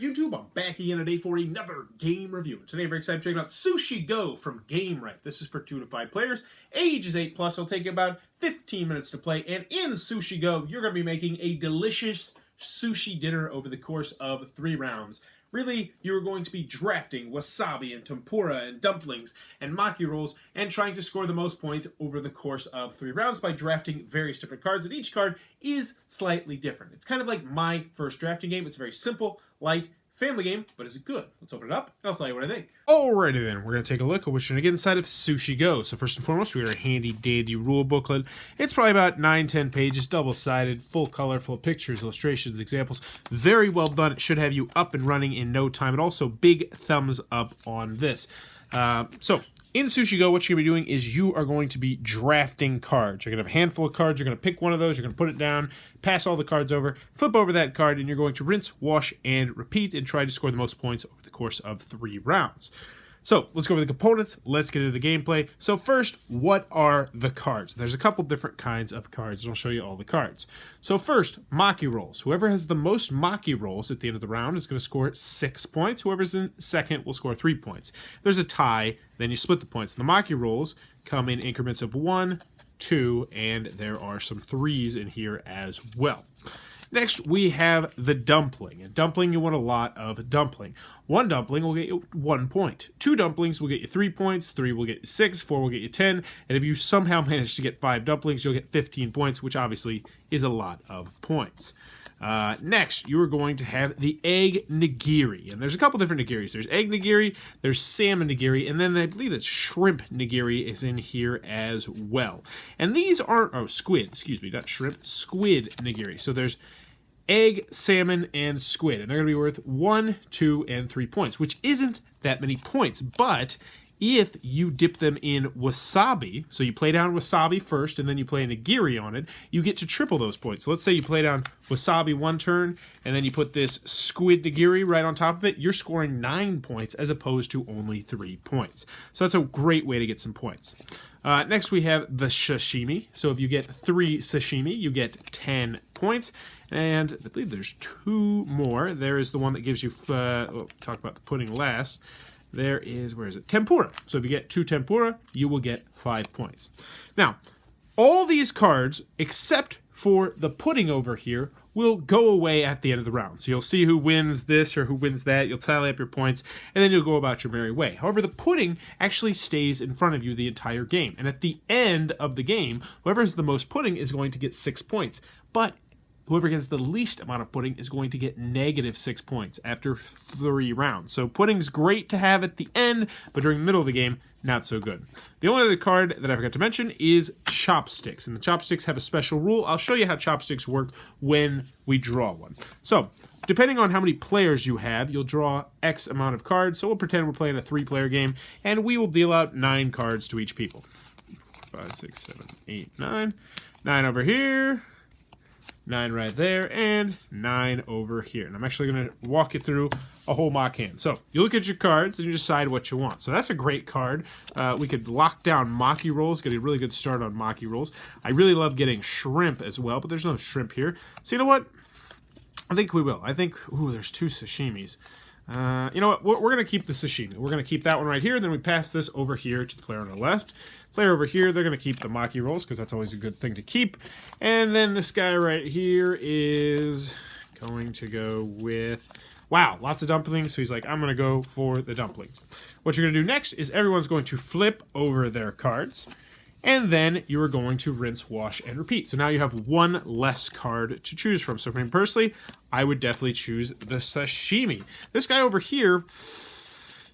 YouTube? I'm back again today for another game review. Today I'm very excited to check out Sushi Go from Game Right. This is for 2 to 5 players. Age is 8 plus. It'll take about 15 minutes to play. And in Sushi Go, you're going to be making a delicious sushi dinner over the course of 3 rounds. Really, you're going to be drafting wasabi and tempura and dumplings and maki rolls and trying to score the most points over the course of 3 rounds by drafting various different cards, and each card is slightly different. It's kind of like my first drafting game. It's very simple, light, family game, but it's good. Let's open it up, and I'll tell you what I think. Alrighty then, we're going to take a look at what's going to get inside of Sushi Go. So first and foremost, we got a handy-dandy rule booklet. It's probably about 9-10 pages, double-sided, full color, full of pictures, illustrations, examples. Very well done. It should have you up and running in no time. And also, big thumbs up on this. So in Sushi Go, what you're going to be doing is you are going to be drafting cards. You're going to have a handful of cards. You're going to pick one of those. You're going to put it down, pass all the cards over, flip over that card, and you're going to rinse, wash, and repeat and try to score the most points over the course of 3 rounds. So let's go over the components. Let's get into the gameplay. So first, what are the cards? There's a couple different kinds of cards, and I'll show you all the cards. So first, maki rolls. Whoever has the most maki rolls at the end of the round is going to score 6 points. Whoever's in second will score 3 points. If there's a tie, then you split the points. The maki rolls come in increments of 1, 2, and there are some 3s in here as well. Next, we have the dumpling. And dumpling, you want a lot of dumpling. 1 dumpling will get you 1 point. 2 dumplings will get you 3 points. 3 will get you 6. 4 will get you 10. And if you somehow manage to get 5 dumplings, you'll get 15 points, which obviously is a lot of points. Next, you are going to have the egg nigiri. And there's a couple different nigiris. There's egg nigiri, there's salmon nigiri, and then I believe that shrimp nigiri is in here as well. And these aren't, squid, excuse me, not shrimp, squid nigiri. So there's egg, salmon, and squid. And they're going to be worth 1, 2, and 3 points, which isn't that many points. But if you dip them in wasabi, so you play down wasabi first, and then you play a nigiri on it, you get to triple those points. So let's say you play down wasabi 1 turn, and then you put this squid nigiri right on top of it, you're scoring 9 points as opposed to only 3 points. So that's a great way to get some points. Next, we have the sashimi. So if you get 3 sashimi, you get 10 points. And I believe there's 2 more. There is the one that gives you, we'll talk about the pudding last. There is, where is it? Tempura. So if you get 2 tempura, you will get 5 points. Now, all these cards, except for the pudding over here, will go away at the end of the round. So you'll see who wins this or who wins that. You'll tally up your points, and then you'll go about your merry way. However, the pudding actually stays in front of you the entire game. And at the end of the game, whoever has the most pudding is going to get 6 points. But whoever gets the least amount of pudding is going to get negative 6 points after 3 rounds. So pudding's great to have at the end, but during the middle of the game, not so good. The only other card that I forgot to mention is chopsticks. And the chopsticks have a special rule. I'll show you how chopsticks work when we draw one. So, depending on how many players you have, you'll draw X amount of cards. So we'll pretend we're playing a 3-player game, and we will deal out 9 cards to each people. 5, 6, 7, 8, 9. 9 over here. 9 right there, and 9 over here. And I'm actually going to walk you through a whole mock hand. So you look at your cards and you decide what you want. So that's a great card. We could lock down maki rolls, get a really good start on maki rolls. I really love getting shrimp as well, but there's no shrimp here. So you know what? I think we will. I think, ooh, there's 2 sashimis. You know what? We're going to keep the sashimi. We're going to keep that one right here. Then we pass this over here to the player on the left. Player over here, they're going to keep the maki rolls because that's always a good thing to keep. And then this guy right here is going to go with, wow, lots of dumplings. So he's like, I'm going to go for the dumplings. What you're going to do next is everyone's going to flip over their cards. And then you are going to rinse, wash, and repeat. So now you have 1 less card to choose from. So for me personally, I would definitely choose the sashimi. This guy over here,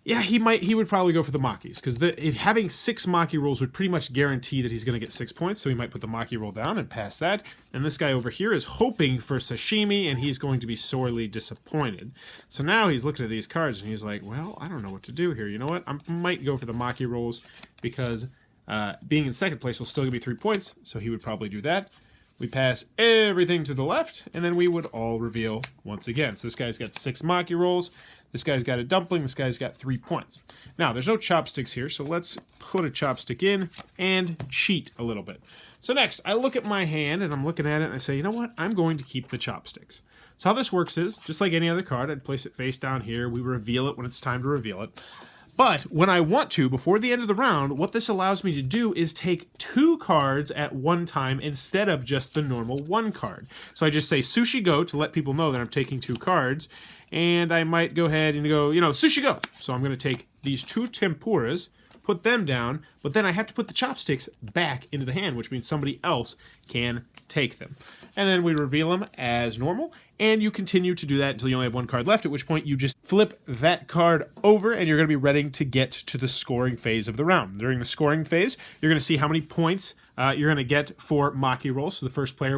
yeah, he would probably go for the makis. Because having 6 maki rolls would pretty much guarantee that he's going to get 6 points. So he might put the maki roll down and pass that. And this guy over here is hoping for sashimi, and he's going to be sorely disappointed. So now he's looking at these cards, and he's like, well, I don't know what to do here. You know what? I might go for the maki rolls because being in second place will still give me 3 points, so he would probably do that. We pass everything to the left, and then we would all reveal once again. So this guy's got 6 maki rolls, this guy's got a dumpling, this guy's got 3 points. Now, there's no chopsticks here, so let's put a chopstick in and cheat a little bit. So next, I look at my hand, and I'm looking at it, and I say, you know what? I'm going to keep the chopsticks. So how this works is, just like any other card, I'd place it face down here. We reveal it when it's time to reveal it. But when I want to, before the end of the round, what this allows me to do is take 2 cards at one time instead of just the normal 1 card. So I just say Sushi Go to let people know that I'm taking 2 cards. And I might go ahead and go, Sushi Go. So I'm going to take these 2 tempuras, put them down, but then I have to put the chopsticks back into the hand, which means somebody else can take them. And then we reveal them as normal, and you continue to do that until you only have 1 card left, at which point you just flip that card over, and you're going to be ready to get to the scoring phase of the round. During the scoring phase, you're going to see how many points you're going to get for Maki roll. So the first place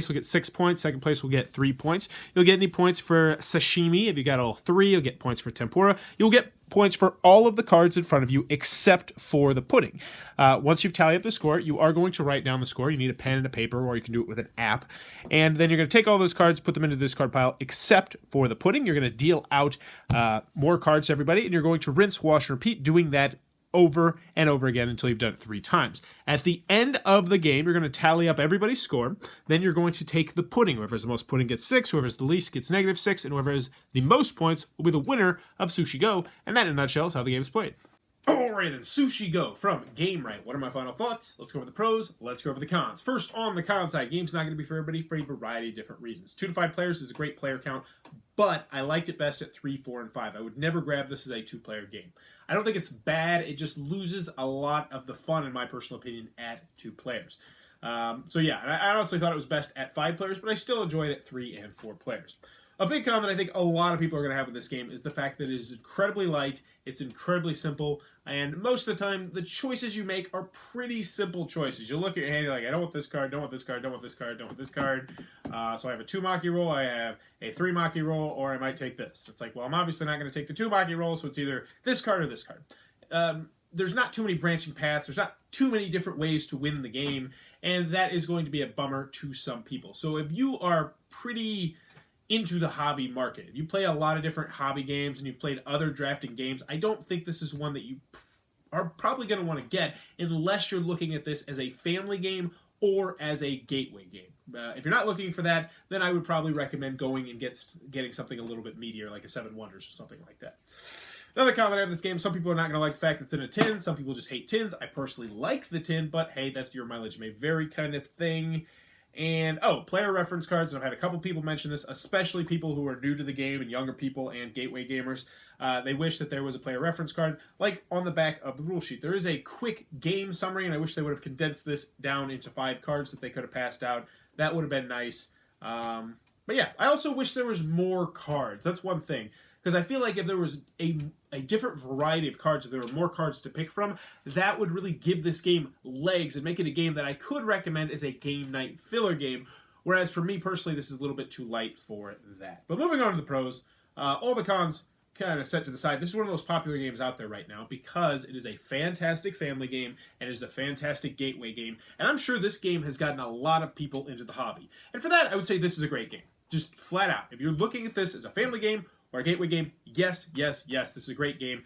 will get 6 points. Second place will get 3 points. You'll get any points for sashimi. If you got all 3, you'll get points for tempura. You'll get points for all of the cards in front of you except for the pudding. Once you've tallied up the score, you are going to write down the score. You need a pen and a paper, or you can do it with an app. And then you're going to take all those cards, put them into this card pile except for the pudding. You're going to deal out more cards to everybody, and you're going to rinse, wash, and repeat, doing that over and over again until you've done it 3 times. At the end of the game, you're going to tally up everybody's score. Then you're going to take the pudding. Whoever has the most pudding gets 6, whoever has the least gets -6, and whoever has the most points will be the winner of Sushi Go. And that, in a nutshell, is how the game is played. Alright then, Sushi Go from Game Right. What are my final thoughts? Let's go over the pros, let's go over the cons. First, on the con side, game's not going to be for everybody for a variety of different reasons. 2 to 5 players is a great player count, but I liked it best at 3, 4, and 5. I would never grab this as a 2-player game. I don't think it's bad, it just loses a lot of the fun, in my personal opinion, at 2 players. So yeah, I honestly thought it was best at 5 players, but I still enjoyed it at 3 and 4 players. A big con that I think a lot of people are going to have with this game is the fact that it is incredibly light, it's incredibly simple, and most of the time, the choices you make are pretty simple choices. You look at your hand, you're like, I don't want this card, don't want this card, don't want this card, don't want this card. So I have a 2 Maki roll, I have a 3 Maki roll, or I might take this. It's like, well, I'm obviously not going to take the 2 Maki roll, so it's either this card or this card. There's not too many branching paths, there's not too many different ways to win the game, and that is going to be a bummer to some people. So if you are pretty into the hobby market, if you play a lot of different hobby games and you've played other drafting games, I don't think this is one that you are probably going to want to get unless you're looking at this as a family game or as a gateway game. If you're not looking for that, then I would probably recommend going and getting something a little bit meatier, like a 7 Wonders or something like that. Another comment I have in this game, some people are not going to like the fact that it's in a tin. Some people just hate tins. I personally like the tin, but hey, that's your mileage may vary kind of thing. And, player reference cards. I've had a couple people mention this, especially people who are new to the game and younger people and gateway gamers. They wish that there was a player reference card, like on the back of the rule sheet. There is a quick game summary, and I wish they would have condensed this down into 5 cards that they could have passed out. That would have been nice. But yeah, I also wish there was more cards. That's one thing. Because I feel like if there was a different variety of cards, if there were more cards to pick from, that would really give this game legs and make it a game that I could recommend as a game night filler game. Whereas for me personally, this is a little bit too light for that. But moving on to the pros, all the cons kind of set to the side. This is one of the most popular games out there right now because it is a fantastic family game and it is a fantastic gateway game. And I'm sure this game has gotten a lot of people into the hobby. And for that, I would say this is a great game. Just flat out. If you're looking at this as a family game or a gateway game, yes, yes, yes, this is a great game.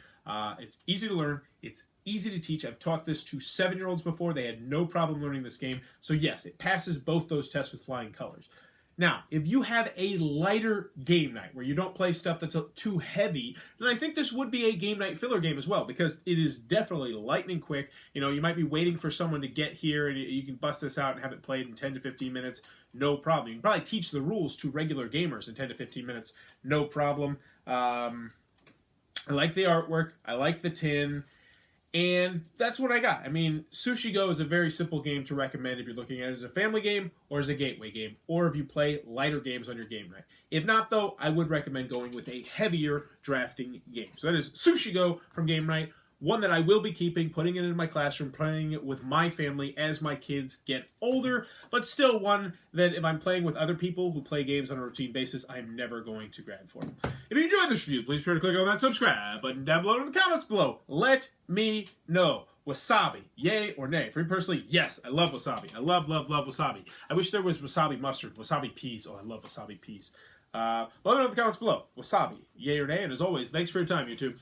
It's easy to learn. It's easy to teach. I've taught this to 7-year-olds before. They had no problem learning this game. So yes, it passes both those tests with flying colors. Now, if you have a lighter game night where you don't play stuff that's too heavy, then I think this would be a game night filler game as well because it is definitely lightning quick. You know, you might be waiting for someone to get here and you can bust this out and have it played in 10 to 15 minutes. No problem. You can probably teach the rules to regular gamers in 10 to 15 minutes. No problem. I like the artwork. I like the tin. And that's what I got. I mean, Sushi Go is a very simple game to recommend if you're looking at it as a family game or as a gateway game, or if you play lighter games on your game night. If not, though, I would recommend going with a heavier drafting game. So that is Sushi Go from Game Night. One that I will be keeping, putting it in my classroom, playing it with my family as my kids get older, but still one that if I'm playing with other people who play games on a routine basis, I'm never going to grab for. If you enjoyed this review, please try to click on that subscribe button down below in the comments below. Let me know. Wasabi, yay or nay? For me personally, yes, I love wasabi. I love, love, love wasabi. I wish there was wasabi mustard, wasabi peas. Oh, I love wasabi peas. Let me know in the comments below. Wasabi, yay or nay? And as always, thanks for your time, YouTube.